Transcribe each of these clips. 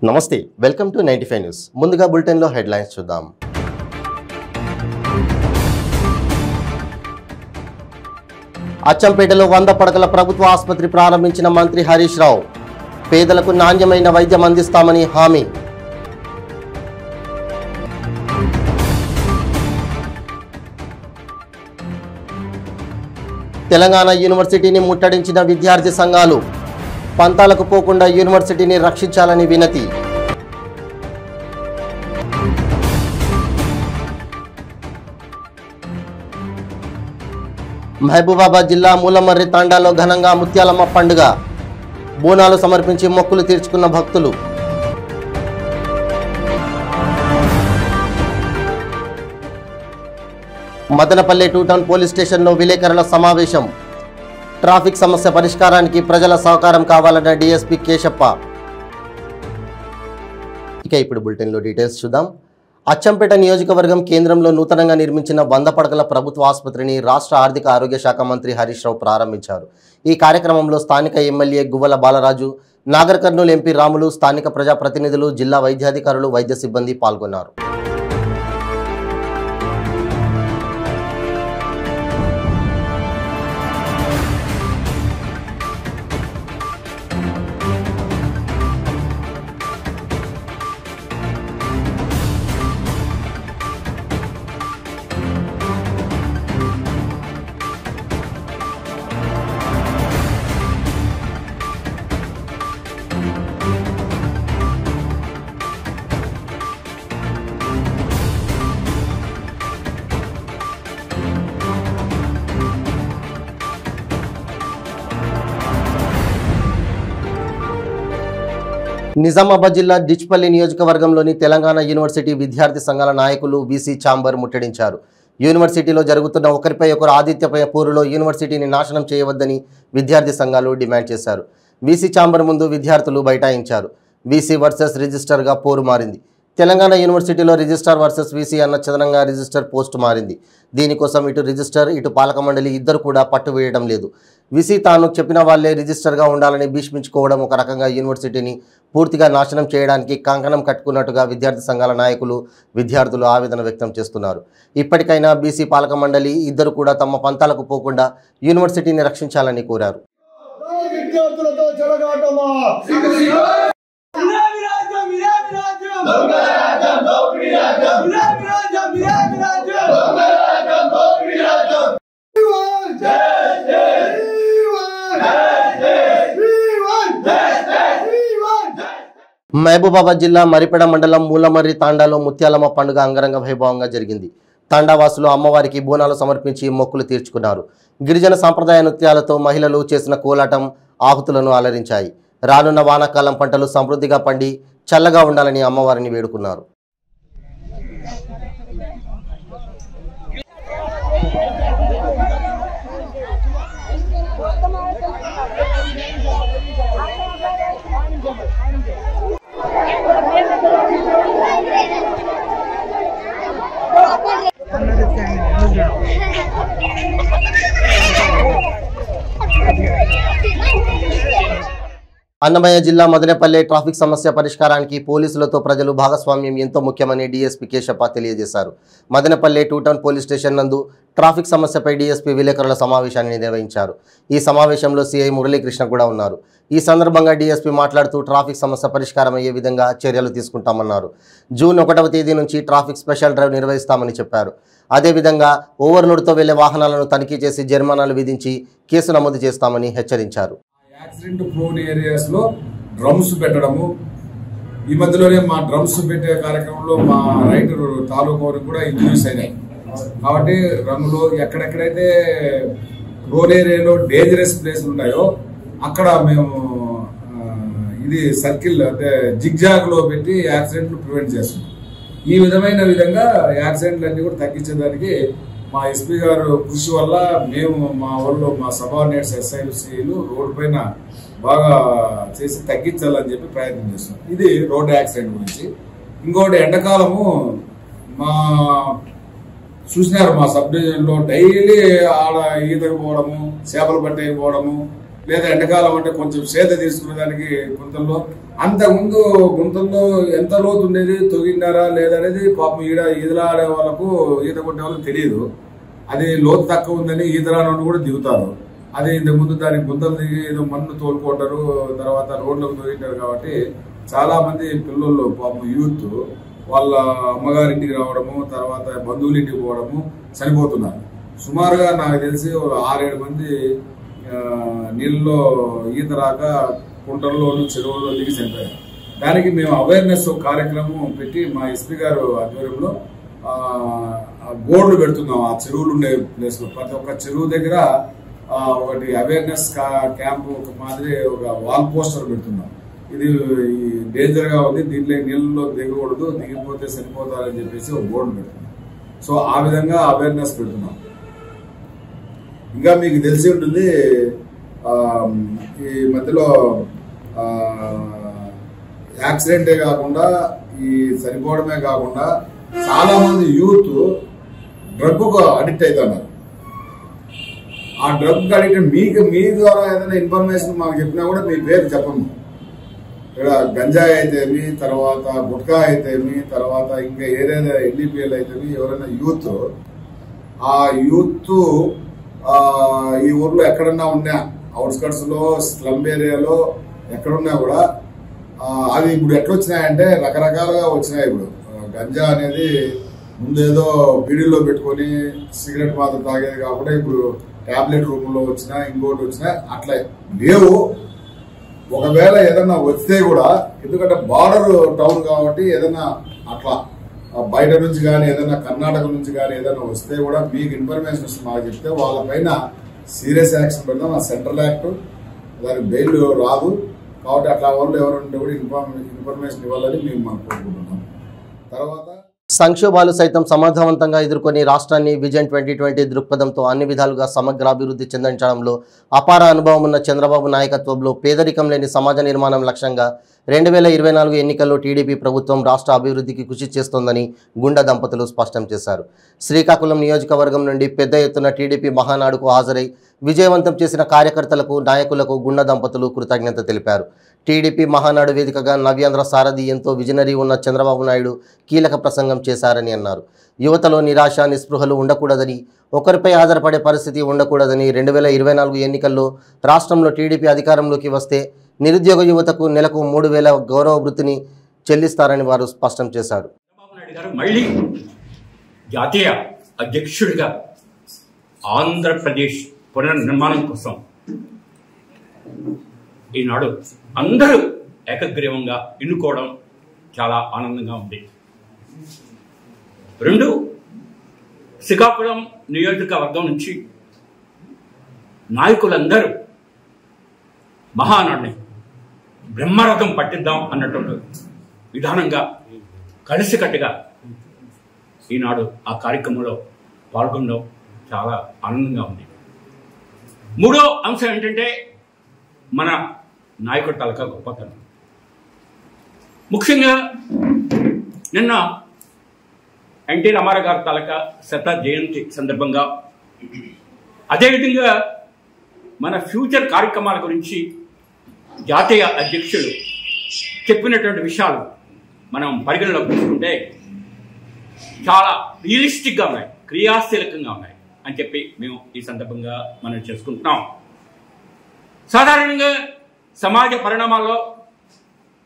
నమస్తే welcome to 95 news ముందుగా bulletin లో హెడ్లైన్స్ చూద్దాం అచ్చంపేటలో 100 పడకల ప్రభుత్వ ఆసుపత్రి ప్రారంభించిన మంత్రి హరీష్ రావు పేదలకు నాణ్యమైన వైద్యం అందిస్తామని హామీ తెలంగాణ యూనివర్సిటీని ముట్టడించిన విద్యార్థి సంఘాలు పంతాలకు పోకుండా యూనివర్సిటీని రక్షించాలని వినతి మహబూబాబాద్ జిల్లా మూలమర్రి తాండాలో ఘనంగా ముత్యాలమ్మ పండుగ బోనాలు సమర్పించి మొక్కులు తీర్చుకున్న భక్తులు మదనపల్లె 2 టౌన్ పోలీస్ స్టేషన్లో విలేకరుల సమావేశం ట్రాఫిక్ సమస్య పరిష్కారానికి ప్రజల సహకారం కావాలన్న డీఎస్పీ కేశప్ప. ఇక ఇప్పుడు బులెటిన్లో డీటెయిల్స్ చూద్దాం. అచ్చంపేట నియోజకవర్గం కేంద్రంలో నూతనంగా నిర్మించిన 100 పడకల ప్రభుత్వ ఆసుపత్రిని రాష్ట్ర ఆర్థిక ఆరోగ్య శాఖ మంత్రి హరీష్ రావు ప్రారంభించారు. ఈ కార్యక్రమంలో స్థానిక ఎమ్మెల్యే గువ్వల బాలరాజు, నాగర్ కర్నూలు ఎంపీ రాములు, స్థానిక ప్రజాప్రతినిధులు, జిల్లా వైద్యాధికారులు, వైద్య సిబ్బంది పాల్గొన్నారు. నిజామాబాద్ జిల్లా డిచ్పల్లి నియోజకవర్గంలోని తెలంగాణ యూనివర్సిటీ విద్యార్థి సంఘాల నాయకులు బీసీ ఛాంబర్ ముట్టడించారు. యూనివర్సిటీలో జరుగుతున్న ఒకరిపై ఒకరు ఆదిత్యపై పోరులో యూనివర్సిటీని నాశనం చేయవద్దని విద్యార్థి సంఘాలు డిమాండ్ చేశారు. బీసీ ఛాంబర్ ముందు విద్యార్థులు బైఠాయించారు. వీసీ వర్సెస్ రిజిస్టర్గా పోరు మారింది. తెలంగాణ యూనివర్సిటీలో రిజిస్టర్ వర్సెస్ వీసీ అన్న చదనంగా రిజిస్టర్ పోస్టు మారింది. దీనికోసం ఇటు రిజిస్టర్ ఇటు పాలక మండలి ఇద్దరు కూడా పట్టు వేయడం లేదు. వీసీ తాను చెప్పిన వాళ్లే రిజిస్టర్గా ఉండాలని భీష్మించుకోవడం ఒక రకంగా యూనివర్సిటీని పూర్తిగా నాశనం చేయడానికి కంకణం కట్టుకున్నట్టుగా విద్యార్థి సంఘాల నాయకులు, విద్యార్థులు ఆవేదన వ్యక్తం చేస్తున్నారు. ఇప్పటికైనా బీసీ పాలక మండలి ఇద్దరు కూడా తమ పంతాలకు పోకుండా యూనివర్సిటీని రక్షించాలని కోరారు. మహబూబాబాద్ జిల్లా మరిపెడ మండలం మూలమర్రి తాండాలో ముత్యాలమ్మ పండుగ అంగరంగ వైభవంగా జరిగింది. తాండావాసులు అమ్మవారికి బోనాలు సమర్పించి మొక్కులు తీర్చుకున్నారు. గిరిజన సాంప్రదాయ నృత్యాలతో మహిళలు చేసిన కోలాటం ఆహుతులను అలరించాయి. రానున్న వానాకాలం పంటలు సమృద్ధిగా పండి చల్లగా ఉండాలని అమ్మవారిని వేడుకున్నారు. అన్నమయ్య జిల్లా మదనపల్లె ట్రాఫిక్ సమస్య పరిష్కారానికి పోలీసులతో ప్రజలు భాగస్వామ్యం ఎంతో ముఖ్యమని డీఎస్పీ కేశప్ప తెలియజేశారు. మదనపల్లె 2 టౌన్ పోలీస్ స్టేషన్ నందు ట్రాఫిక్ సమస్యపై డీఎస్పీ విలేకరుల సమావేశాన్ని నిర్వహించారు. ఈ సమావేశంలో సిఐ మురళీకృష్ణ కూడా ఉన్నారు. ఈ సందర్భంగా డీఎస్పీ మాట్లాడుతూ ట్రాఫిక్ సమస్య పరిష్కారం అయ్యే విధంగా చర్యలు తీసుకుంటామన్నారు. జూన్ 1వ తేదీ నుంచి ట్రాఫిక్ స్పెషల్ డ్రైవ్ నిర్వహిస్తామని చెప్పారు. అదేవిధంగా ఓవర్లోడ్తో వెళ్లే వాహనాలను తనిఖీ చేసి జరిమానాలు విధించి కేసు నమోదు చేస్తామని హెచ్చరించారు. యాక్సిడెంట్ ప్రోన్ ఏరియాస్ లో డ్రమ్స్ పెట్టడము, ఈ మధ్యలోనే మా డ్రమ్స్ పెట్టే కార్యక్రమంలో మా రైటర్ తాలూకు వారికి కూడా ఇంజరీస్ అయినాయి. కాబట్టి రంగులో ఎక్కడెక్కడైతే ప్రోన్ ఏరియాలో డేంజరస్ ప్లేస్లు ఉన్నాయో అక్కడ మేము ఇది సర్కిల్ అంటే జిగ్జాగ్ లో పెట్టి యాక్సిడెంట్ ప్రివెంట్ చేస్తున్నాం. ఈ విధంగా యాక్సిడెంట్లన్నీ కూడా తగ్గించేదానికి మా ఎస్పీ గారు కృషి వల్ల మేము మా వాళ్ళు మా సబార్డినేట్స్ ఎస్ఐలు రోడ్డు పైన బాగా చేసి తగ్గించాలని చెప్పి ప్రయత్నం చేస్తున్నాం. ఇది రోడ్ యాక్సిడెంట్ గురించి. ఇంకోటి ఎండాకాలము మా చూసినారు మా సబ్ డివిజన్ లో డైలీ ఆడ ఈతకు పోవడము, చేపలు పట్టేకి పోవడము, లేదా ఎండాకాలం అంటే కొంచెం సేద తీసుకునే దానికి గుంతల్లో, అంతకుముందు గుంతల్లో ఎంత లోతు ఉండేది, తొగిన్నారా లేదనేది పాపం ఈదలాడే వాళ్ళకు, ఈత కొట్టే వాళ్ళకి తెలియదు. అది లోతు తక్కువ ఉందని ఈతరాని కూడా దిగుతారు. అది ఇంతకుముందు దానికి గుంతలు దిగి ఏదో మన్ను తోలుకుంటారు, తర్వాత రోడ్లకు తొగిటారు. కాబట్టి చాలా మంది పిల్లలు పాపం యూత్ వాళ్ళ అమ్మగారింటికి రావడము, తర్వాత బంధువుల ఇంటికి పోవడము చనిపోతున్నారు. సుమారుగా నాకు తెలిసి 6-7 మంది నీళ్ళలో ఈత రాక కుంటల్లో చెరువుల్లో దిగి చనిపోయారు. దానికి మేము అవేర్నెస్ కార్యక్రమం పెట్టి మా ఎస్పీ గారు ఆధ్వర్యంలో బోర్డులు పెడుతున్నాం. ఆ చెరువులు ఉండే ప్లేస్ లో ప్రతి ఒక్క చెరువు దగ్గర ఒకటి అవేర్నెస్ క్యాంప్ మాదిరి ఒక వాల్ పోస్టర్ పెడుతున్నాం. ఇది డేంజర్ గా ఉంది, దీంట్లో నీళ్ళలో దిగకూడదు, దిగిపోతే చనిపోతారని చెప్పేసి ఒక బోర్డు పెడుతున్నాం. సో ఆ విధంగా అవేర్నెస్ పెడుతున్నాం. ఇంకా మీకు తెలిసి ఉంటుంది, ఈ మధ్యలో యాక్సిడెంటే కాకుండా ఈ చనిపోవడమే కాకుండా చాలా మంది యూత్ డ్రగ్ కు అడిక్ట్ అవుతున్నారు. ఆ డ్రగ్ అడిక్ట్ మీ ద్వారా ఏదైనా ఇన్ఫర్మేషన్ మాకు చెప్పినా కూడా మీ పేరు చెప్పము. ఇక్కడ గంజాయి అయితేమి, తర్వాత గుట్కా అయితేమి, తర్వాత ఇంకా ఏదైనా ఎన్డీపీఎల్ అయితేమి, ఎవరైనా యూత్ ఆ యూత్ ఈ ఊర్లో ఎక్కడన్నా ఉన్నా, అవుట్స్కట్స్ లో స్లమ్ ఏరియాలో ఎక్కడున్నా కూడా అది ఇప్పుడు ఎట్లొచ్చినాయంటే రకరకాలుగా వచ్చినాయి. ఇప్పుడు గంజా అనేది ముందేదో బీడీలో పెట్టుకొని సిగరెట్ మాత్రం తాగేది కాకుండా ఇప్పుడు టాబ్లెట్ రూపంలో వచ్చినా, ఇంకోటి వచ్చినా అట్లా లేవు. ఒకవేళ ఏదన్నా వస్తే కూడా, ఎందుకంటే బార్డర్ టౌన్ కాబట్టి ఏదన్నా అట్లా బయట నుంచి కానీ ఏదైనా కర్ణాటక నుంచి కానీ ఏదైనా వస్తే కూడా మీకు ఇన్ఫర్మేషన్ వస్తే మాకు చెప్తే వాళ్ళపైన సీరియస్ యాక్షన్ పెడతాం. ఆ సెంట్రల్ యాక్ట్ దానికి బెయిల్ రాదు. కాబట్టి అట్లా వాళ్ళు ఎవరుంటే కూడా ఇన్ఫర్మేషన్ ఇవ్వాలని మేము మనం కోరుకుంటున్నాం. తర్వాత సంక్షోభాలు సైతం సమర్థవంతంగా ఎదుర్కొని రాష్ట్రాన్ని విజన్ 2020 దృక్పథంతో అన్ని విధాలుగా సమగ్రాభివృద్ధి చెందించడంలో అపార అనుభవం ఉన్న చంద్రబాబు నాయకత్వంలో పేదరికం లేని సమాజ నిర్మాణం లక్ష్యంగా 2024 ఎన్నికల్లో టీడీపీ ప్రభుత్వం రాష్ట్ర అభివృద్ధికి కృషి చేస్తోందని గుండా దంపతులు స్పష్టం చేశారు. శ్రీకాకుళం నియోజకవర్గం నుండి పెద్ద ఎత్తున టీడీపీ మహానాడుకు హాజరై విజయవంతం చేసిన కార్యకర్తలకు, నాయకులకు గుండా దంపతులు కృతజ్ఞత తెలిపారు. టీడీపీ మహానాడు వేదికగా నవ్యాంధ్ర సారథి ఎంతో విజనరీ ఉన్న చంద్రబాబు నాయుడు కీలక ప్రసంగం చేశారని అన్నారు. యువతలో నిరాశ, నిస్పృహలు ఉండకూడదని, ఒకరిపై ఆధారపడే పరిస్థితి ఉండకూడదని, 2024 ఎన్నికల్లో రాష్ట్రంలో టీడీపీ అధికారంలోకి వస్తే నిరుద్యోగ యువతకు నెలకు 3,000 గౌరవ వృత్తిని చెల్లిస్తారని వారు స్పష్టం చేశారు. చంద్రబాబు నాయుడు గారు మళ్ళీ జాతీయ అధ్యక్షుడిగా ఆంధ్రప్రదేశ్ పునర్నిర్మాణం కోసం ఈనాడు అందరూ ఏకగ్రీవంగా ఎన్నుకోవడం చాలా ఆనందంగా ఉంది. 2, శ్రీకాకుళం నియోజకవర్గం నుంచి నాయకులందరూ మహానాడిని బ్రహ్మరథం పట్టిద్దాం అన్నటువంటి విధానంగా కలిసికట్టుగా ఈనాడు ఆ కార్యక్రమంలో పాల్గొనడం చాలా ఆనందంగా ఉంది. 3వ అంశం ఏంటంటే మన నాయకుడి తాలూకా గొప్పతనం. ముఖ్యంగా నిన్న ఎన్టీ రామారావు గారి తాలూకా శత జయంతి సందర్భంగా, అదేవిధంగా మన ఫ్యూచర్ కార్యక్రమాల గురించి జాతీయ అధ్యక్షులు చెప్పినటువంటి విషయాలు మనం పరిగణలోకి తీసుకుంటే చాలా రియలిస్టిక్గా ఉన్నాయి, క్రియాశీలకంగా ఉన్నాయి అని చెప్పి మేము ఈ సందర్భంగా మనం చేసుకుంటున్నాం. సాధారణంగా సమాజ పరిణామాల్లో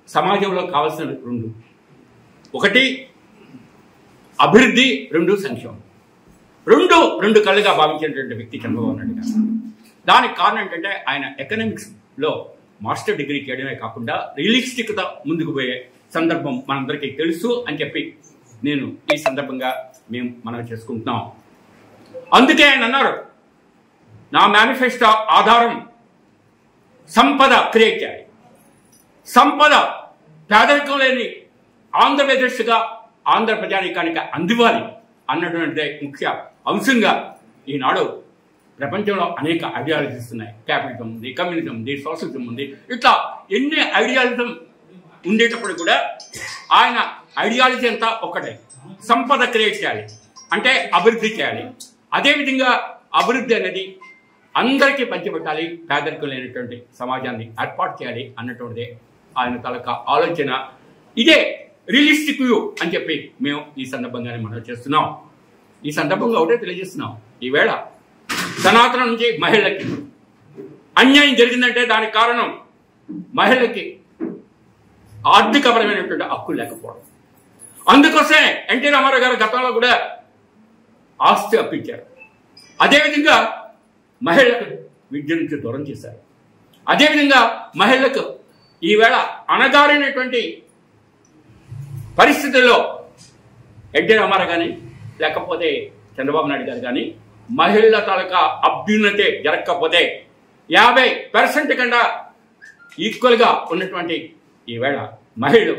సమాజంలో కావాల్సిన 2: 1 అభివృద్ధి, 2 సంక్షేమం. రెండు కళ్ళుగా భావించేటువంటి వ్యక్తి చంద్రబాబు నాయుడు గారు. దానికి కారణం ఏంటంటే ఆయన ఎకనామిక్స్లో మాస్టర్ డిగ్రీ చేయడమే కాకుండా రియలిస్టిక్గా ముందుకు పోయే సందర్భం మనందరికీ తెలుసు అని చెప్పి నేను ఈ సందర్భంగా మనం చేసుకుంటున్నాం. అందుకే ఆయన అన్నారు, నా మేనిఫెస్టో ఆధారం సంపద క్రియేట్ చేయాలి, సంపద పేదరికం లేని ఆంధ్రప్రదేశ్గా ఆంధ్ర ప్రజానీకానికి అందివ్వాలి అన్నటువంటి ముఖ్య అంశంగా ఈనాడు ప్రపంచంలో అనేక ఐడియాలజీస్ ఉన్నాయి. క్యాపిటలిజం ఉంది, కమ్యూనిజం ఉంది, సోషలిజం ఉంది. ఇట్లా ఎన్ని ఐడియాలిజం ఉండేటప్పుడు కూడా ఆయన ఐడియాలజీ అంతా ఒకటే, సంపద క్రియేట్ చేయాలి అంటే అభివృద్ధి చేయాలి. అదేవిధంగా అభివృద్ధి అనేది అందరికీ పంచిపెట్టాలి, పేదరికం లేనటువంటి సమాజాన్ని ఏర్పాటు చేయాలి అన్నటువంటిదే ఆయన తాలూకా ఆలోచన. ఇదే రియలిస్టిక్ వ్యూ అని చెప్పి మేము ఈ సందర్భంగానే మనం చేస్తున్నాం. ఈ సందర్భంగా ఒకటే తెలియజేస్తున్నాం, ఈవేళ సనాతనం నుంచి మహిళలకి అన్యాయం జరిగిందంటే దానికి కారణం మహిళలకి ఆర్థికపరమైనటువంటి హక్కులు లేకపోవడం. అందుకోసమే ఎన్టీ రామారావు గారు గతంలో కూడా ఆస్తి అప్పించారు. అదేవిధంగా మహిళలకు విద్య నుంచి దూరం చేశారు. అదేవిధంగా మహిళలకు ఈవేళ అణగారినటువంటి పరిస్థితుల్లో ఎన్టీ రామారావు కానీ లేకపోతే చంద్రబాబు నాయుడు గారు కానీ మహిళల తాలూకా అభ్యున్నతే జరగకపోతే 50% కన్నా ఈక్వల్గా ఉన్నటువంటి ఈవేళ మహిళలు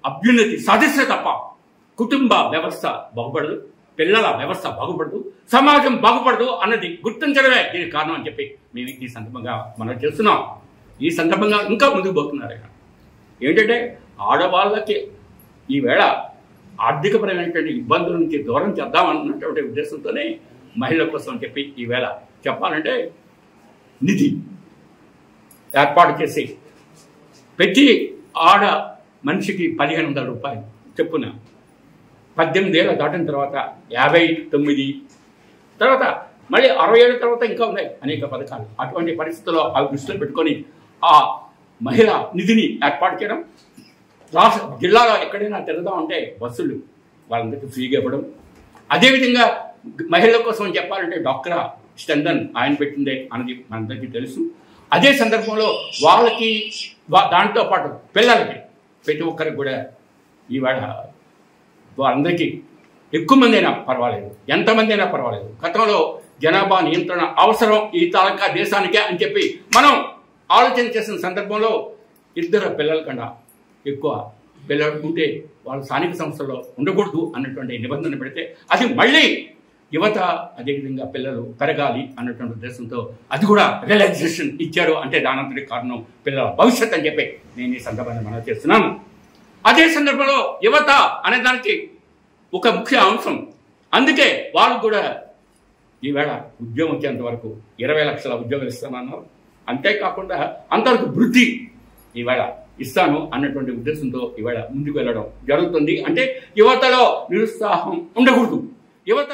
అభ్యున్నతి సాధిస్తే తప్ప కుటుంబ వ్యవస్థ బాగుపడదు, పిల్లల వ్యవస్థ బాగుపడదు, సమాజం బాగుపడదు అన్నది గుర్తించడమే దీనికి కారణం అని చెప్పి మేము ఈ సందర్భంగా మనం చేస్తున్నాం. ఈ సందర్భంగా ఇంకా ముందుకు పోతున్నారు ఆయన. ఏంటంటే ఆడవాళ్ళకి ఈవేళ ఆర్థికపరమైనటువంటి ఇబ్బందుల నుంచి దూరం చేద్దామన్నటువంటి ఉద్దేశంతోనే మహిళల కోసం అని చెప్పి ఈవేళ చెప్పాలంటే నిధి ఏర్పాటు చేసి ప్రతి ఆడ మనిషికి 1500 రూపాయలు చెప్పున 18 ఏళ్ళు దాటిన తర్వాత 59 తర్వాత మళ్ళీ 60 ఏళ్ళ తర్వాత ఇంకా ఉన్నాయి అనేక పథకాలు. అటువంటి పరిస్థితుల్లో అవి దృష్టిలో పెట్టుకొని ఆ మహిళా నిధిని ఏర్పాటు చేయడం, రాష్ట్ర జిల్లాలో ఎక్కడైనా తిరగదామంటే బస్సులు వాళ్ళందరికీ ఫ్రీగా ఇవ్వడం. అదేవిధంగా మహిళల కోసం చెప్పాలంటే డాక్రా స్టందన్ ఆయన పెట్టిందే అన్నది మనందరికీ తెలుసు. అదే సందర్భంలో వాళ్ళకి దాంతో పాటు పిల్లలకి ప్రతి ఒక్కరికి కూడా ఈవేళ వాళ్ళందరికీ ఎక్కువ మంది అయినా పర్వాలేదు, ఎంతమంది అయినా పర్వాలేదు, గతంలో జనాభా నియంత్రణ అవసరం ఈ తాలూకా దేశానికే అని చెప్పి మనం ఆలోచన చేసిన సందర్భంలో 2 పిల్లల కన్నా ఎక్కువ పిల్లలు ఉంటే వాళ్ళు స్థానిక సంస్థల్లో ఉండకూడదు అన్నటువంటి నిబంధన పెడితే అది మళ్ళీ యువత అదేవిధంగా పిల్లలు పెరగాలి అన్నటువంటి ఉద్దేశంతో అది కూడా రియలైజేషన్ ఇచ్చారు. అంటే దానంతటి కారణం పిల్లల భవిష్యత్ అని చెప్పి నేను ఈ సందర్భాన్ని మనం చేస్తున్నాను. అదే సందర్భంలో యువత అనే దానికి ఒక ముఖ్య అంశం. అందుకే వాళ్ళు కూడా ఈవేళ ఉద్యోగం వచ్చేంత వరకు 20 లక్షల ఉద్యోగాలు ఇస్తామన్నారు. అంతేకాకుండా అంతవరకు వృద్ధి ఈవేళ ఇస్తాను అన్నటువంటి ఉద్దేశంతో ఈవేళ ముందుకు వెళ్ళడం జరుగుతుంది. అంటే యువతలో నిరుత్సాహం ఉండకూడదు. యువత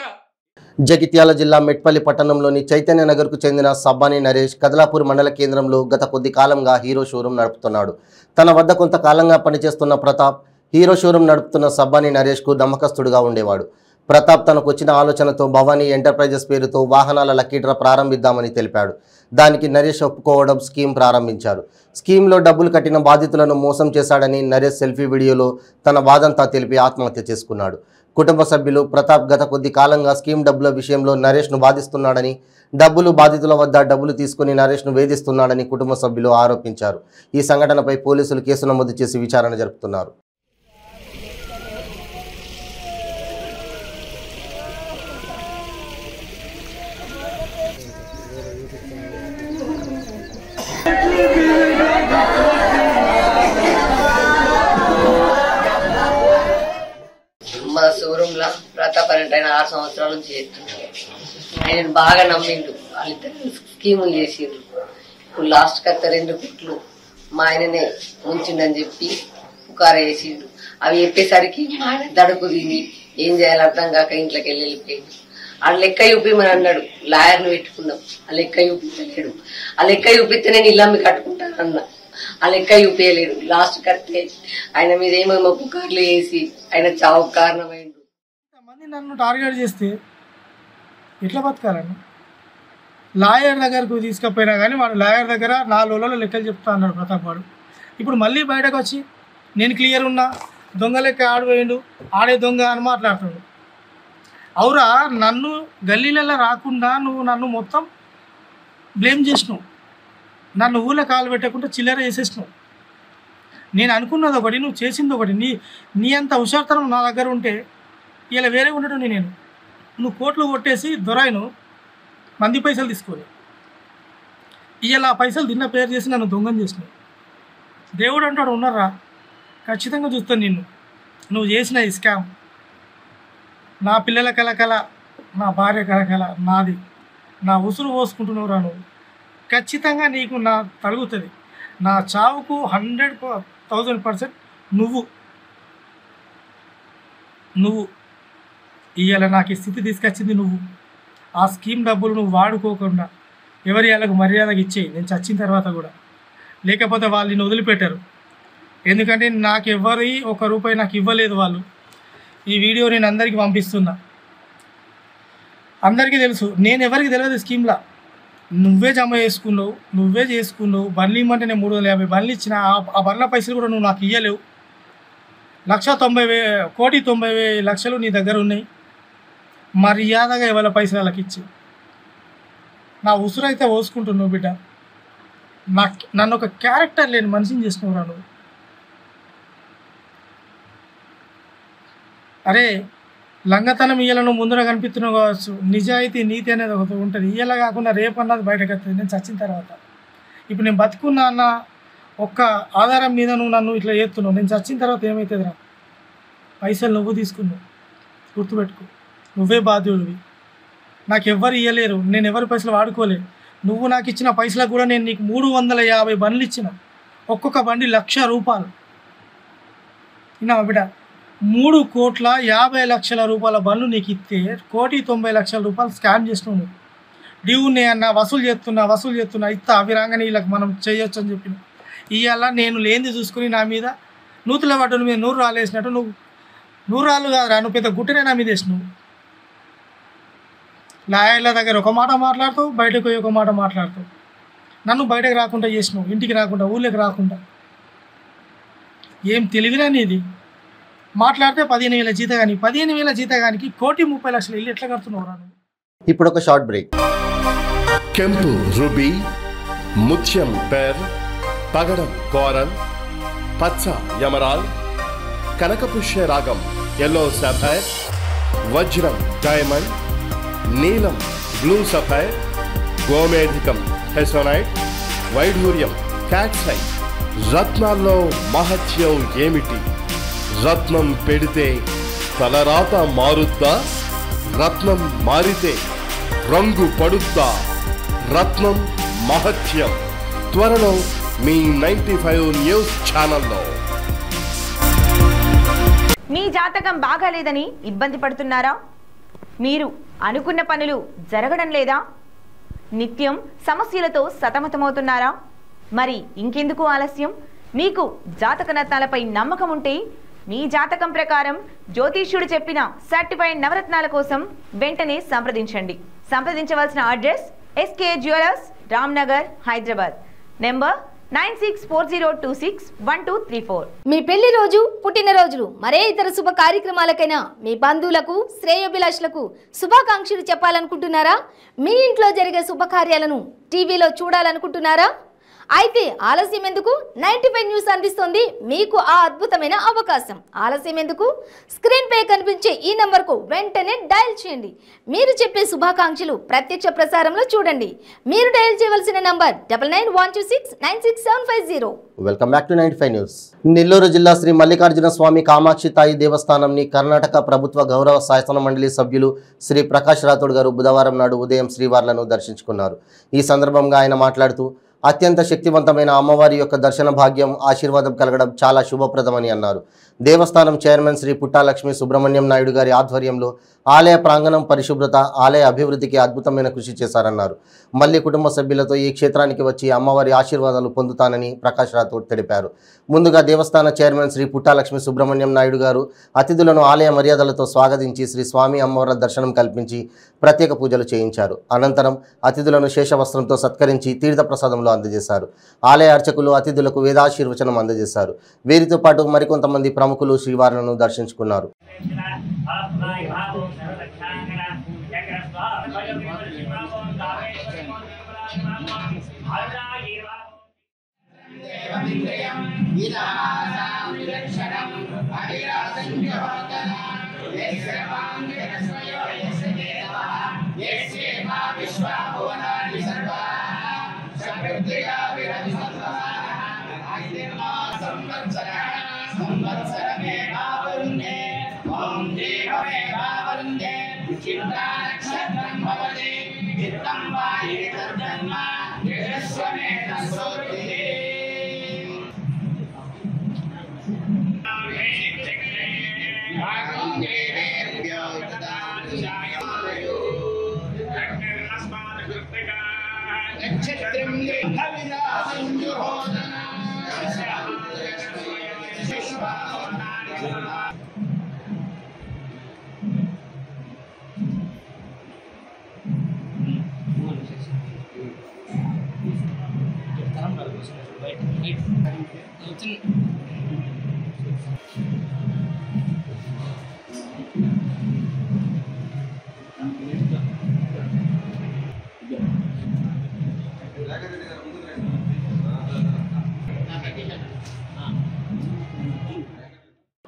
జగిత్యాల జిల్లా మెట్పల్లి పట్టణంలోని చైతన్య నగర్కు చెందిన సబ్బాని నరేష్ కదలాపూర్ మండల కేంద్రంలో గత కొద్ది కాలంగా హీరో షోరూం నడుపుతున్నాడు. తన వద్ద కొంతకాలంగా పనిచేస్తున్న ప్రతాప్ హీరో షోరూం నడుపుతున్న సబ్బాని నరేష్కు నమ్మకస్తుడుగా ఉండేవాడు. ప్రతాప్ తనకు వచ్చిన ఆలోచనతో భవానీ ఎంటర్ప్రైజెస్ పేరుతో వాహనాల లక్కీ డ్రా ప్రారంభిద్దామని తెలిపాడు. దానికి నరేష్ ఒప్పుకోవడం స్కీమ్ ప్రారంభించారు. స్కీమ్లో డబ్బులు కట్టిన బాధితులను మోసం చేశాడని నరేష్ సెల్ఫీ వీడియోలో తన బాధంతా తెలిపి ఆత్మహత్య చేసుకున్నాడు. కుటుంబ సభ్యులు ప్రతాప్ గత కొద్ది కాలంగా స్కీమ్ డబ్బుల విషయంలో నరేష్ను బాధిస్తున్నాడని, బాధితుల వద్ద డబ్బులు తీసుకుని నరేష్ను వేధిస్తున్నాడని కుటుంబ సభ్యులు ఆరోపించారు. ఈ సంఘటనపై పోలీసులు కేసు నమోదు చేసి విచారణ జరుపుతున్నారు. మా షోరూంలో ప్రతాప్ అనేట ఆయన 6 సంవత్సరాల నుంచి చేస్తున్నాడు. ఆయన బాగా నమ్మిండు. వాళ్ళిద్దరు స్కీములు చేసిండ్రు. ఇప్పుడు లాస్ట్ కత్త 2 కోట్లు మా ఆయననే ఉంచిండని చెప్పి పుకార వేసిండు. అవి చెప్పేసరికి మా ఆయన దడుకు తిని ఏం చేయాలి అర్థం కాక ఇంట్లోకి వెళ్ళిపోయిండు. ఆ లెక్క చూపిమని అన్నాడు. లాయర్ను పెట్టుకున్నాం. ఆ లెక్క చూపించలేడు. ఆ లెక్క చూపిస్తే నేను ఇల్లమ్మి కట్టుకుంటానన్నా. ఆ లెక్క చూపించలేడు. లాస్ట్ కట్టే ఆయన మీద ఏమేమో పుకార్లు వేసి ఆయన చావుకు కారణమైండు. మంది నన్ను టార్గెట్ చేస్తే ఎట్లా బతకాలని లాయర్ దగ్గరకు తీసుకుపోయినా కానీ వాడు లాయర్ దగ్గర 4 రోజుల్లో లెక్కలు చెప్తా అన్నాడు ప్రతాప్ వాడు. ఇప్పుడు మళ్ళీ బయటకు వచ్చి నేను క్లియర్ ఉన్నా, దొంగ లెక్క ఆడిపోయిండు, ఆడే దొంగ అని మాట్లాడుతున్నాడు. అవురా, నన్ను గల్లీలలో రాకుండా నువ్వు నన్ను మొత్తం బ్లేమ్ చేసినావు. నన్ను ఊళ్ళో కాలు పెట్టకుండా చిల్లర చేసేసినావు. నేను అనుకున్నది ఒకటి, నువ్వు చేసింది ఒకటి. నీ అంత హుషారుతనం నా దగ్గర ఉంటే ఇలా వేరే ఉండటం నేను. నువ్వు కోట్లు కొట్టేసి దొరాయిను మంది పైసలు తీసుకొని ఇలా పైసలు తిన్న పేరు చేసి నన్ను దొంగని చేసినావు. దేవుడు అంటాడు ఉన్నారా, ఖచ్చితంగా చూస్తాను నిన్ను. నువ్వు చేసిన ఈ స్కామ్ నా పిల్లల కలకల, నా భార్య కలకల నాది. నా ఉసురు పోసుకుంటున్నావు రా నువ్వు. ఖచ్చితంగా నీకు నా తగులుతుంది. నా చావుకు 100,000% నువ్వు ఇవాళ నాకు ఈ స్థితి తీసుకొచ్చింది నువ్వు. ఆ స్కీమ్ డబ్బులు నువ్వు వాడుకోకుండా ఎవరి వాళ్ళకు మర్యాదగా ఇచ్చేయి, నేను చచ్చిన తర్వాత కూడా. లేకపోతే వాళ్ళు నిన్ను వదిలిపెట్టారు. ఎందుకంటే నాకు ఎవరి ₹1 నాకు ఇవ్వలేదు వాళ్ళు. ఈ వీడియో నేను అందరికీ పంపిస్తున్నా. అందరికీ తెలుసు, నేను ఎవరికి తెలియదు స్కీమ్లా. నువ్వే జమ చేసుకున్నావు, నువ్వే చేసుకున్నావు. బండ్లు ఇమ్మంటే నేను 350 బండ్లు ఇచ్చిన. ఆ బండ్ల పైసలు కూడా నువ్వు నాకు ఇవ్వలేవు. 1,90,00,000 నీ దగ్గర ఉన్నాయి. మర్యాదగా ఎవరి పైసలు వాళ్ళకి ఇచ్చి నా ఉసురు అయితే పోసుకుంటున్నావు బిడ్డ. నన్ను ఒక క్యారెక్టర్ లేని మనిషిని చేసినవురా నువ్వు. అరే లంగతనం ఇయ్యాలను ముందర కనిపిస్తున్నావు కావచ్చు, నిజాయితీ నీతి అనేది ఒకటి ఉంటుంది. ఇయ్యాల కాకుండా రేపు అన్నది బయటకు వస్తుంది నేను చచ్చిన తర్వాత. ఇప్పుడు నేను బతుకున్నా అన్న ఒక్క ఆధారం మీద నువ్వు నన్ను ఇట్లా చేస్తున్నావు. నేను చచ్చిన తర్వాత ఏమవుతుంది రా? పైసలు నువ్వు తీసుకున్నావు, గుర్తుపెట్టుకో. నువ్వే బాధ్యుడివి. నాకు ఎవ్వరు ఇవ్వలేరు, నేను ఎవరి పైసలు వాడుకోలేను. నువ్వు నాకు ఇచ్చిన పైసలకు కూడా నేను నీకు 350 బండ్లు ఇచ్చిన. ఒక్కొక్క బండి ₹1,00,000. విన్నావా బిడ్డ? 3,50,00,000 బండ్లు నీకు ఇస్తే ₹1,90,00,000 స్కామ్ చేసినావు నువ్వు. డ్యూ ఉన్నాయన్న వసూలు చేస్తున్నా ఇస్తా అవి రాగానే వీళ్ళకి మనం చేయొచ్చు అని చెప్పిన. ఇవాళ నేను లేనిది చూసుకుని నా మీద నూతుల పడ్డ మీద 100 రాళ్ళు వేసినట్టు నువ్వు 100 రాళ్ళు కాదురా, నువ్వు పెద్ద గుట్టనే నా మీద వేసినావు. లాయర్ల దగ్గర ఒక మాట మాట్లాడుతావు, బయటకు పోయి ఒక మాట మాట్లాడుతావు. నన్ను బయటకు రాకుండా చేసినావు, ఇంటికి రాకుండా, ఊళ్ళకి రాకుండా. ఏం తెలివిరా నీది? మాట్లాడితే 15,000 జీతగాని, 15,000 జీతగానికి 1,30,00,000 ఇల్లు ఎట్లా కడుతున్నావు రా నువ్వు? ఇప్పుడు ఒక షార్ట్ బ్రేక్. ಕೆಂಪು ರುಬಿ, ಮುತ್ಯಂ ಪೆರ್, పగడం కోరల్, పచ్చ యమరాల్, కనకపుష్య రాగం ఎల్లో సఫైర్, వజ్రం డైమండ్, నీలం బ్లూ సఫైర్, గోమేధికం హెసోనైట్, వైఢూర్యం క్యాట్సైట్. రత్నాల్లో మహత్యం ఏమిటి? రత్నం పెడితే తలరాత మారుద్దా? రత్నం మారితే రంగు పడుద్దా? రత్నం మహత్యం త్వరలో మీ 95 న్యూస్ ఛానల్లో. మీ జాతకం బాగాలేదని ఇబ్బంది పడుతున్నారా? మీరు అనుకున్న పనులు జరగడం లేదా? నిత్యం సమస్యలతో సతమతమవుతున్నారా? మరి ఇంకెందుకు ఆలస్యం? మీకు జాతక రత్నాలపై నమ్మకం ఉంటే మీ జాతకం ప్రకారం జ్యోతిష్యుడు చెప్పిన సర్టిఫైడ్ నవరత్నాల కోసం వెంటనే సంప్రదించవలసిన address SK jewellers, Ramnagar, Hyderabad. Number 9640261234. మీ పెళ్లి రోజు, పుట్టినరోజులు, మరే ఇతర శుభ కార్యక్రమాలకైనా మీ బంధువులకు, శ్రేయోభిలాషులకు శుభాకాంక్షలు చెప్పాలనుకుంటున్నారా? మీ ఇంట్లో జరిగే శుభకార్యాలను టీవీలో చూడాలనుకుంటున్నారా? అయితే ఆలస్యం ఎందుకు? 95 న్యూస్ అందిస్తుంది మీకు ఆ అద్భుతమైన అవకాశం. ఆలస్యం ఎందుకు? స్క్రీన్ పై కనిపించే ఈ నంబర్కు వెంటనే డయల్ చేయండి. మీరు చెప్పే శుభాకాంక్షలు ప్రత్యక్ష ప్రసారంలో చూడండి. మీరు డయల్ చేయవలసిన number 9912696750. Welcome back to 95 news. Nellore జిల్లా శ్రీ మల్లికార్జున స్వామి కామాక్షి తాయి దేవస్థానంని కర్ణాటక ప్రభుత్వ గౌరవ శాసన మండలి సభ్యులు శ్రీ ప్రకాష్ రాథోడ్ గారు బుధవారం నాడు ఉదయం శ్రీవార్లను దర్శించుకున్నారు. ఈ సందర్భంగా ఆయన మాట్లాడుతూ అత్యంత శక్తివంతమైన అమ్మవారి యొక్క దర్శన భాగ్యం, ఆశీర్వాదం కలగడం చాలా శుభప్రదమని అన్నారు. దేవస్థానం చైర్మన్ శ్రీ పుట్టాలక్ష్మి సుబ్రహ్మణ్యం నాయుడు గారి ఆధ్వర్యంలో ఆలయ ప్రాంగణం పరిశుభ్రత, ఆలయ అభివృద్ధికి అద్భుతమైన కృషి చేశారన్నారు. మళ్ళీ కుటుంబ సభ్యులతో ఈ క్షేత్రానికి వచ్చి అమ్మవారి ఆశీర్వాదాలు పొందుతానని ప్రకాష్ రాథోడ్ తెలిపారు. ముందుగా దేవస్థాన చైర్మన్ శ్రీ పుట్టాలక్ష్మి సుబ్రహ్మణ్యం నాయుడు గారు అతిథులను ఆలయ మర్యాదలతో స్వాగతించి శ్రీ స్వామి అమ్మవారి దర్శనం కల్పించి ప్రత్యేక పూజలు చేయించారు. అనంతరం అతిథులను శేషవస్త్రంతో సత్కరించి తీర్థప్రసాదంలో అందజేశారు. ఆలయ అర్చకులు అతిథులకు వేదాశీర్వచనం అందజేశారు. వీరితో పాటు మరికొంతమంది ప్రముఖులు శ్రీవారులను దర్శించుకున్నారు.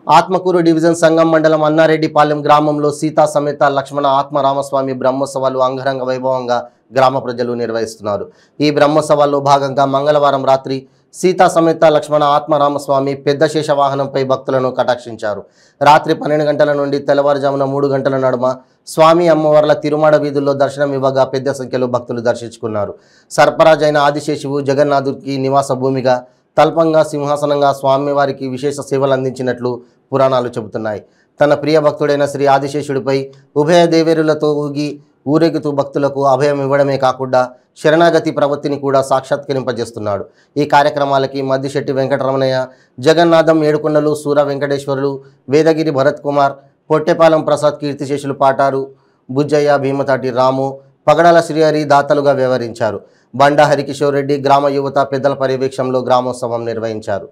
ఆత్మకూరు డివిజన్ సంఘం మండలం అన్నారెడ్డిపాలెం గ్రామంలో సీతా సమేత లక్ష్మణ ఆత్మరామస్వామి బ్రహ్మోత్సవాలు అంగరంగ వైభవంగా గ్రామ ప్రజలు నిర్వహిస్తున్నారు. ఈ బ్రహ్మోత్సవాల్లో భాగంగా మంగళవారం రాత్రి సీతా సమేత లక్ష్మణ ఆత్మరామస్వామి పెద్ద శేష వాహనంపై భక్తులను కటాక్షించారు. రాత్రి 12 గంటల నుండి తెల్లవారుజామున 3 గంటల నడుమ స్వామి అమ్మవార్ల తిరుమాడ వీధుల్లో దర్శనం ఇవ్వగా పెద్ద సంఖ్యలో భక్తులు దర్శించుకున్నారు. సర్పరాజ్ అయిన ఆదిశేషువు జగన్నాథుడికి నివాస భూమిగా తల్పంగా సింహాసనంగా స్వామివారికి విశేష సేవలు అందించినట్లు పురాణాలు చెబుతున్నాయి. తన ప్రియ భక్తుడైన శ్రీ ఆదిశేషుడిపై ఉభయ దేవేరులతో ఊరేగుతూ భక్తులకు అభయం ఇవ్వడమే కాకుండా శరణాగతి ప్రవృత్తిని కూడా సాక్షాత్కరింపజేస్తున్నాడు. ఈ కార్యక్రమాలకి మద్దిశెట్టి వెంకటరమణయ్య, జగన్నాథం ఏడుకొండలు, సూర వెంకటేశ్వరులు, వేదగిరి భరత్ కుమార్, పొట్టెపాలెం ప్రసాద్, కీర్తిశేషులు పాటారు, బుజ్జయ్య, భీమతాటి రాము, పగడాల శ్రీహరి దాతలుగా వ్యవహరించారు. బండా హరికిషోర్ రెడ్డి, గ్రామ యువత పెద్దల పర్యవేక్షణలో గ్రామోత్సవం నిర్వహించారు.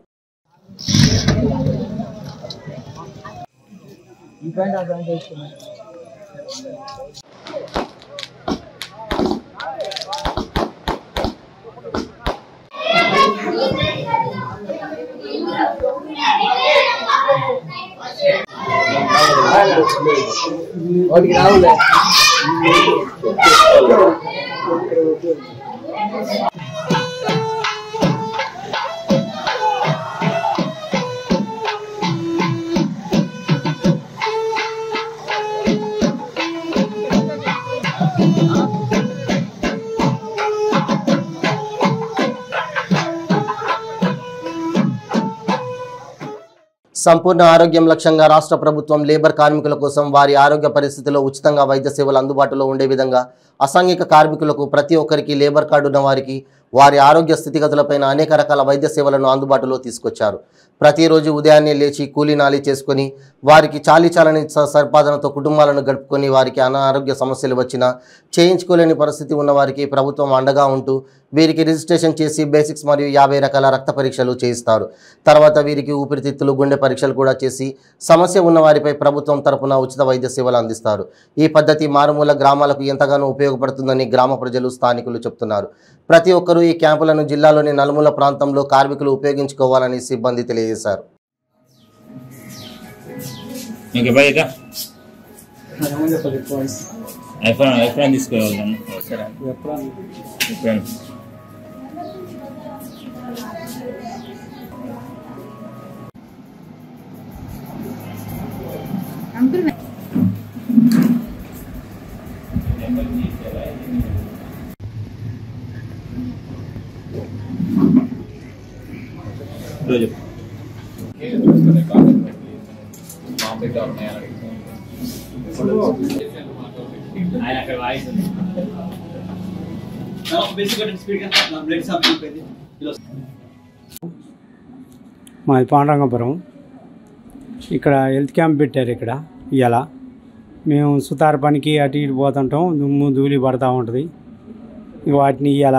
సంపూర్ణ ఆరోగ్యం లక్ష్యంగా రాష్ట్ర ప్రభుత్వం లేబర్ కార్మికుల కోసం వారి ఆరోగ్య పరిస్థితుల్లో ఉచితంగా వైద్య సేవలు అందుబాటులో ఉండే విధంగా అసాంఘిక కార్మికులకు ప్రతి ఒక్కరికి లేబర్ కార్డు ఉన్న వారికి వారి ఆరోగ్య స్థితిగతులపైన అనేక రకాల వైద్య సేవలను అందుబాటులో తీసుకొచ్చారు. ప్రతిరోజు ఉదయాన్నే లేచి కూలీనాలి చేసుకుని వారికి చాలీచాలని సంపాదనతో కుటుంబాలను గడుపుకొని వారికి అనారోగ్య సమస్యలు వచ్చినా చేయించుకోలేని పరిస్థితి ఉన్న వారికి ప్రభుత్వం అండగా ఉంటూ వీరికి రిజిస్ట్రేషన్ చేసి బేసిక్స్ మరియు 50 రకాల రక్త పరీక్షలు చేయిస్తారు. తర్వాత వీరికి ఊపిరితిత్తులు, గుండె పరీక్షలు కూడా చేసి సమస్య ఉన్న వారిపై ప్రభుత్వం తరపున ఉచిత వైద్య సేవలు అందిస్తారు. ఈ పద్ధతి మారుమూల గ్రామాలకు ఎంతగానో ఉపయోగపడుతుందని గ్రామ ప్రజలు, స్థానికులు చెప్తున్నారు. ప్రతి ఒక్కరూ ఈ క్యాంపులను జిల్లాలోని నలుమూల ప్రాంతంలో కార్మికులు ఉపయోగించుకోవాలని సిబ్బంది తెలియజేశారు. మాది పాండరంగపురం. ఇక్కడ హెల్త్ క్యాంప్ పెట్టారు. ఇక్కడ ఇవాళ మేము సుతార పనికి అటు ఇటు పోతుంటాం, దుమ్ము ధూళి పడుతూ ఉంటుంది. వాటిని ఇవాళ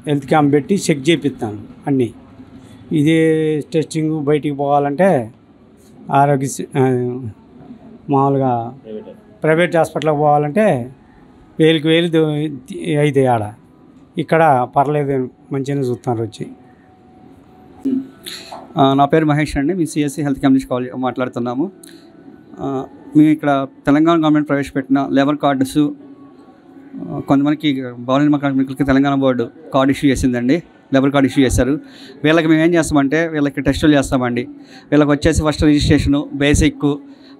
హెల్త్ క్యాంప్ పెట్టి చెక్ చేపిస్తాను అన్నీ. ఇదే టెస్టింగ్ బయటికి పోవాలంటే మామూలుగా ప్రైవేట్ హాస్పిటల్కి పోవాలంటే 1000 అయితే ఆడ. ఇక్కడ పర్లేదు, మంచిగానే చూస్తున్నారు వచ్చి. నా పేరు మహేష్ అండి. మీ సిఎస్సి హెల్త్ క్యాంప్ నుంచి మాట్లాడుతున్నాము. మేము ఇక్కడ తెలంగాణ గవర్నమెంట్ ప్రవేశపెట్టిన లేబర్ కార్డ్స్ కొంతమందికి భవన నిర్మాణ కార్మికులకి తెలంగాణ బోర్డు కార్డు ఇష్యూ చేసిందండి. లేబర్ కార్డు ఇష్యూ చేశారు. వీళ్ళకి మేము ఏం చేస్తామంటే వీళ్ళకి టెస్టులు చేస్తామండి. వీళ్ళకి వచ్చేసి ఫస్ట్ రిజిస్ట్రేషను, బేసిక్,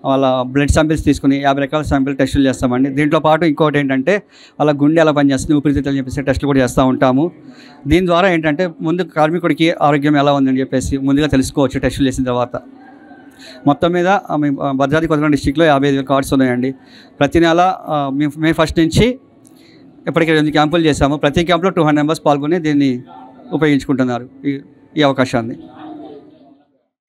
వాళ్ళ బ్లడ్ శాంపిల్స్ తీసుకుని 50 రకాల శాంపిల్ టెస్టులు చేస్తామండి. దీంట్లో పాటు ఇంకోటి ఏంటంటే వాళ్ళ గుండె ఎలా పనిచేస్తుంది, ఊపిరితిత్తులు చెప్పేసి టెస్టులు కూడా చేస్తూ ఉంటాము. దీని ద్వారా ఏంటంటే ముందు కార్మికుడికి ఆరోగ్యం ఎలా ఉందని చెప్పేసి ముందుగా తెలుసుకోవచ్చు టెస్టులు చేసిన తర్వాత. మొత్తం మీద భద్రాద్రి కొత్తగూడెం డిస్టిక్లో 55,000 కార్డ్స్ ఉన్నాయండి. ప్రతి నెల మే 1 నుంచి ఇప్పటికే 8 క్యాంపులు చేశాము. ప్రతి క్యాంపులో 200 మెంబర్స్ పాల్గొని దీన్ని ఉపయోగించుకుంటున్నారు ఈ అవకాశాన్ని.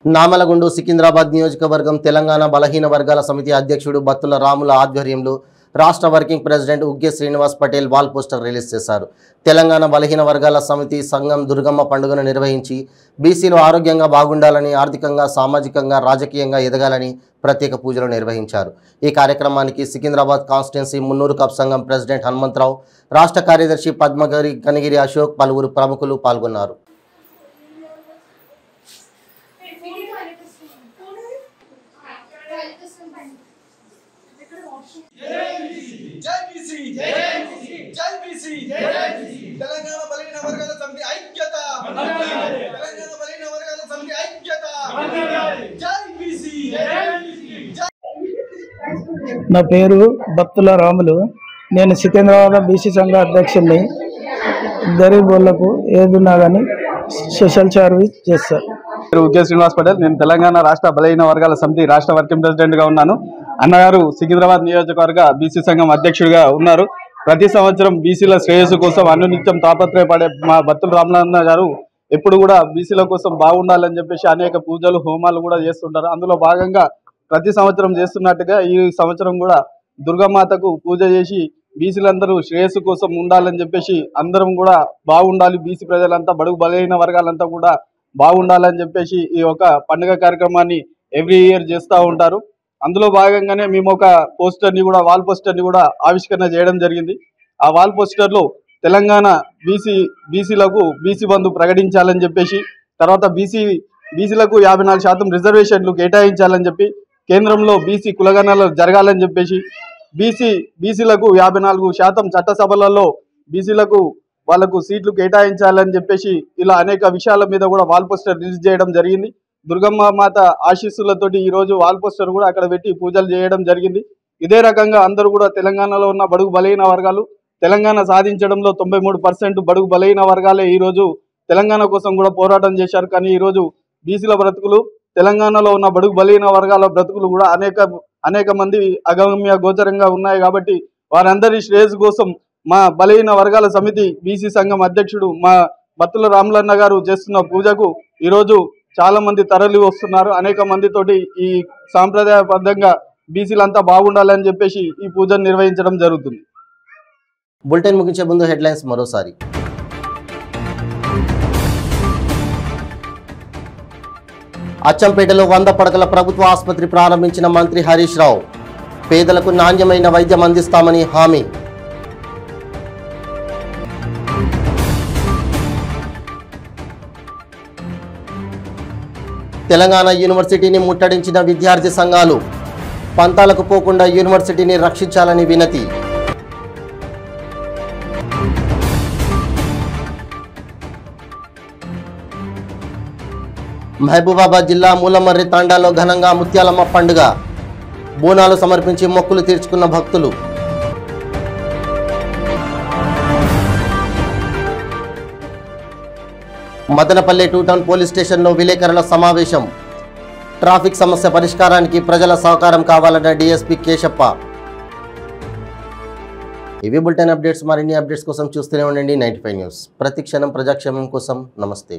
నామలగుండు సికింద్రాబాద్ నియోజకవర్గం తెలంగాణ బలహీన వర్గాల సమితి అధ్యక్షుడు బత్తుల రాముల ఆధ్వర్యంలో రాష్ట్ర working president Ugge Srinivas Patel wall poster release చేశారు. తెలంగాణ బలహీన వర్గాల సమితి సంఘం దుర్గమ్మ పండుగను నిర్వహించి బీసీలు ఆరోగ్యంగా బాగుండాలని, ఆర్థికంగా, సామాజికంగా, రాజకీయంగా ఎదగాలని ప్రత్యేక పూజలు నిర్వహించారు. ఈ కార్యక్రమానికి సికింద్రాబాద్ కాన్స్టిట్యున్సీ మున్నూరు కప్ సంఘం ప్రెసిడెంట్ హనుమంతరావు, రాష్ట్ర కార్యదర్శి పద్మగిరి కనిగిరి అశోక్, పలువురు ప్రముఖులు పాల్గొన్నారు. తెలంగాణ బలహీన వర్గాల సమితి ఐక్యత, తెలంగాణ బలహీన వర్గాల సమితి ఐక్యత, జై బీసీ. నా పేరు బత్తుల రాములు. నేను సికింద్రాబాద్ బీసీ సంఘ అధ్యక్షుడిని. గరీబ్ వాళ్ళకు ఏదున్నా కానీ సోషల్ సర్వీస్ చేస్తారు. ఉగ్గే శ్రీనివాస్ పటేల్. నేను తెలంగాణ రాష్ట్ర బలహీన వర్గాల సమితి రాష్ట్ర వర్కింగ్ ప్రెసిడెంట్గా ఉన్నాను. అన్నగారు సికింద్రాబాద్ నియోజకవర్గ బీసీ సంఘం అధ్యక్షుడిగా ఉన్నారు. ప్రతి సంవత్సరం బీసీల శ్రేయస్సు కోసం అనునిత్యం తాపత్రయపడే మా బత్తుల రామలన్న గారు ఎప్పుడు కూడా బీసీల కోసం బాగుండాలని చెప్పేసి అనేక పూజలు, హోమాలు కూడా చేస్తుంటారు. అందులో భాగంగా ప్రతి సంవత్సరం చేస్తున్నట్టుగా ఈ సంవత్సరం కూడా దుర్గామాతకు పూజ చేసి బీసీలందరూ శ్రేయస్సు కోసం ఉండాలని చెప్పేసి అందరం కూడా బాగుండాలి, బీసీ ప్రజలంతా, బడుగు బలహీన వర్గాలంతా కూడా బాగుండాలని చెప్పేసి ఈ యొక్క పండుగ కార్యక్రమాన్ని ఎవ్రీ ఇయర్ చేస్తూ ఉంటారు. అందులో భాగంగానే మేము ఒక పోస్టర్ని కూడా, వాల్ పోస్టర్ని కూడా ఆవిష్కరణ చేయడం జరిగింది. ఆ వాల్ పోస్టర్లో తెలంగాణ బీసీలకు బీసీ బంధు ప్రకటించాలని చెప్పేసి, తర్వాత బీసీలకు 54% రిజర్వేషన్లు కేటాయించాలని చెప్పి, కేంద్రంలో బీసీ కులగణనలు జరగాలని చెప్పేసి, బీసీలకు 54% చట్టసభలలో బీసీలకు వాళ్ళకు సీట్లు కేటాయించాలని చెప్పేసి, ఇలా అనేక విషయాల మీద కూడా వాల్ పోస్టర్ రిలీజ్ చేయడం జరిగింది. దుర్గమ్మ మాత ఆశీస్సులతోటి ఈరోజు వాల్ పోస్టర్ కూడా అక్కడ పెట్టి పూజలు చేయడం జరిగింది. ఇదే రకంగా అందరూ కూడా తెలంగాణలో ఉన్న బడుగు బలహీన వర్గాలు తెలంగాణ సాధించడంలో 93% బడుగు బలహీన వర్గాలే ఈరోజు తెలంగాణ కోసం కూడా పోరాటం చేశారు. కానీ ఈరోజు బీసీల బ్రతుకులు, తెలంగాణలో ఉన్న బడుగు బలహీన వర్గాల బ్రతుకులు కూడా అనేక మంది అగమ్య గోచరంగా ఉన్నాయి. కాబట్టి వారందరి శ్రేయస్సు కోసం మా బలహీన వర్గాల సమితి బీసీ సంఘం అధ్యక్షుడు మా బత్తుల రాములన్న గారు చేస్తున్న పూజకు ఈరోజు చాలా మంది తరలి వస్తున్నారు. అనేక మందితోటి ఈ సాంప్రదాయబద్ధంగా బీసీలంతా బాగుండాలని చెప్పేసి ఈ పూజను నిర్వహించడం జరుగుతుంది. బులెటిన్ ముగించే ముందు హెడ్లైన్స్ మరోసారి. అచ్చంపేటలో 100 పడకల ప్రభుత్వ ఆసుపత్రి ప్రారంభించిన మంత్రి హరీష్ రావు. పేదలకు నాణ్యమైన వైద్యం అందిస్తామని హామీ. తెలంగాణ యూనివర్సిటీని ముట్టడించిన విద్యార్థి సంఘాలు. పంతాలకు పోకుండా యూనివర్సిటీని రక్షించాలని వినతి. మహబూబాబాద్ జిల్లా మూలమర్రి తాండాలో ఘనంగా ముత్యాలమ్మ పండుగ. బోనాలు సమర్పించి మొక్కులు తీర్చుకున్న భక్తులు. మదనపల్లె 2 టౌన్ పోలీస్ స్టేషన్లో విలేకరుల సమావేశం. ట్రాఫిక్ సమస్య పరిష్కారానికి ప్రజల సహకారం కావాలన్న డీఎస్పీ కేశప్ప. ఇవి బులెటిన్ అప్డేట్స్. మరిన్ని అప్డేట్స్ కోసం చూస్తూనే ఉండండి 95 న్యూస్. ప్రతి క్షణం ప్రజాక్షేమం కోసం. నమస్తే.